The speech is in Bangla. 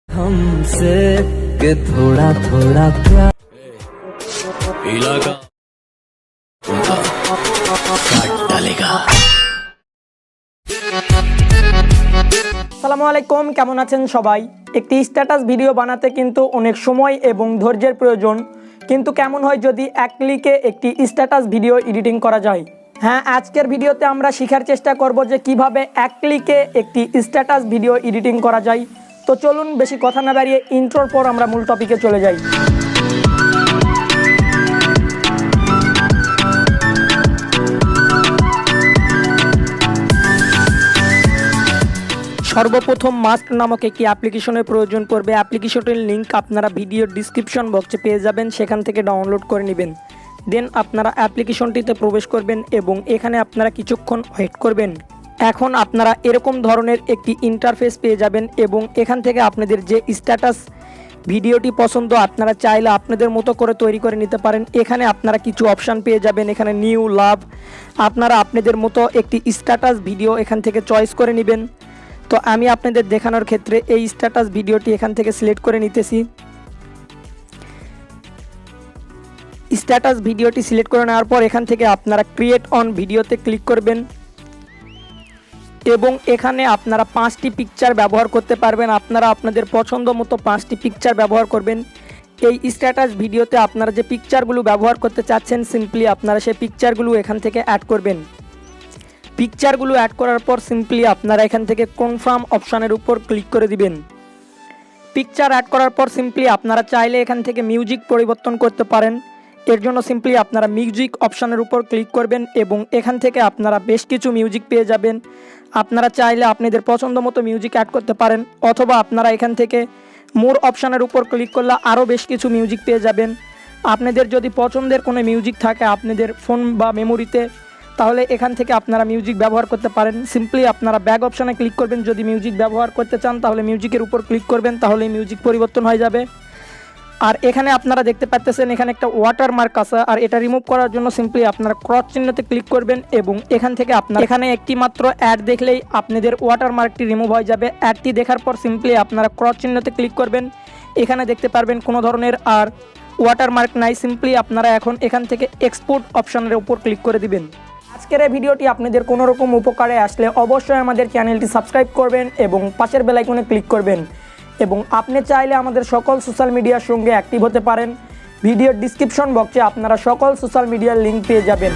हमसे के थोड़ा थोड़ा प्यार इलाका काट डालेगा। আসসালামু আলাইকুম, কেমন আছেন সবাই? একটি স্ট্যাটাস ভিডিও বানাতে কিন্তু অনেক সময় এবং ধৈর্যের প্রয়োজন, কিন্তু কেমন হয় যদি এক ক্লিকে একটি স্ট্যাটাস ভিডিও এডিটিং করা যায়। হ্যাঁ, আজকের ভিডিওতে আমরা শেখার চেষ্টা করব যে কিভাবে এক ক্লিকে একটি স্ট্যাটাস ভিডিও এডিটিং করা যায়। তো চলুন বেশি কথা না বাড়িয়ে ইন্ট্রোর পর আমরা মূল টপিকে চলে যাই। সর্বপ্রথম মাস্ট নামক একটি অ্যাপ্লিকেশনের প্রয়োজন পড়বে। অ্যাপ্লিকেশনটির লিঙ্ক আপনারা ভিডিওর ডিসক্রিপশন বক্সে পেয়ে যাবেন, সেখান থেকে ডাউনলোড করে নেবেন। দেন আপনারা অ্যাপ্লিকেশনটিতে প্রবেশ করবেন এবং এখানে আপনারা কিছুক্ষণ ওয়েট করবেন। এখন আপনারা এরকম ধরনের একটি ইন্টারফেস পেয়ে যাবেন এবং এখান থেকে আপনাদের যে স্ট্যাটাস ভিডিওটি পছন্দ আপনারা চাইলে আপনাদের মতো করে তৈরি করে নিতে পারেন। এখানে আপনারা কিছু অপশান পেয়ে যাবেন, এখানে নিউ, লাভ, আপনারা আপনাদের মতো একটি স্ট্যাটাস ভিডিও এখান থেকে চয়েস করে নেবেন। তো আমি আপনাদের দেখানোর ক্ষেত্রে এই স্ট্যাটাস ভিডিওটি এখান থেকে সিলেক্ট করে নিতেছি। স্ট্যাটাস ভিডিওটি সিলেক্ট করে নেওয়ার পর এখান থেকে আপনারা ক্রিয়েট অন ভিডিওতে ক্লিক করবেন এবং এখানে আপনারা 5টি পিকচার ব্যবহার করতে পারবেন। আপনারা আপনাদের পছন্দ মতো 5টি পিকচার ব্যবহার করবেন। এই স্ট্যাটাস ভিডিওতে আপনারা যে পিকচারগুলো ব্যবহার করতে চাচ্ছেন সিম্পলি আপনারা সেই পিকচারগুলো এখান থেকে অ্যাড করবেন। পিকচারগুলো অ্যাড করার পর সিম্পলি আপনারা এখান থেকে কনফার্ম অপশানের উপর ক্লিক করে দিবেন। পিকচার অ্যাড করার পর সিম্পলি আপনারা চাইলে এখান থেকে মিউজিক পরিবর্তন করতে পারেন। এর জন্য সিম্পলি আপনারা মিউজিক অপশানের উপর ক্লিক করবেন এবং এখান থেকে আপনারা বেশ কিছু মিউজিক পেয়ে যাবেন। আপনারা চাইলে আপনাদের পছন্দ মতো মিউজিক অ্যাড করতে পারেন, অথবা আপনারা এখান থেকে মোর অপশানের উপর ক্লিক করলে আরও বেশ কিছু মিউজিক পেয়ে যাবেন। আপনাদের যদি পছন্দের কোনো মিউজিক থাকে আপনাদের ফোন বা মেমোরিতে, তাহলে এখান থেকে আপনারা মিউজিক ব্যবহার করতে পারেন। সিম্পলি আপনারা ব্যাক অপশানে ক্লিক করবেন। যদি মিউজিক ব্যবহার করতে চান তাহলে মিউজিকের উপর ক্লিক করবেন, তাহলে মিউজিক পরিবর্তন হয়ে যাবে। আর এখানে আপনারা দেখতে পাচ্ছেন এখানে একটা ওয়াটারমার্ক আছে, আর এটা রিমুভ করার জন্য সিম্পলি আপনারা ক্রস চিহ্নতে ক্লিক করবেন এবং এখান থেকে আপনারা এখানে একটি মাত্র অ্যাড দেখলেই আপনাদের ওয়াটারমার্কটি রিমুভ হয়ে যাবে। অ্যাডটি দেখার পর সিম্পলি আপনারা ক্রস চিহ্নতে ক্লিক করবেন। এখানে দেখতে পারবেন কোনো ধরনের আর ওয়াটারমার্ক নাই। সিম্পলি আপনারা এখন এখান থেকে এক্সপোর্ট অপশানের উপর ক্লিক করে দিবেন। আজকের এই ভিডিওটি আপনাদের কোনো রকম উপকারে আসলে অবশ্যই আমাদের চ্যানেলটি সাবস্ক্রাইব করবেন এবং পাশের বেল আইকনে ক্লিক করবেন। এবং আপনি চাইলে আমাদের সকল সোশ্যাল মিডিয়ার সঙ্গে অ্যাক্টিভ হতে পারেন। ভিডিওর ডিসক্রিপশন বক্সে আপনারা সকল সোশ্যাল মিডিয়ার লিঙ্ক পেয়ে যাবেন।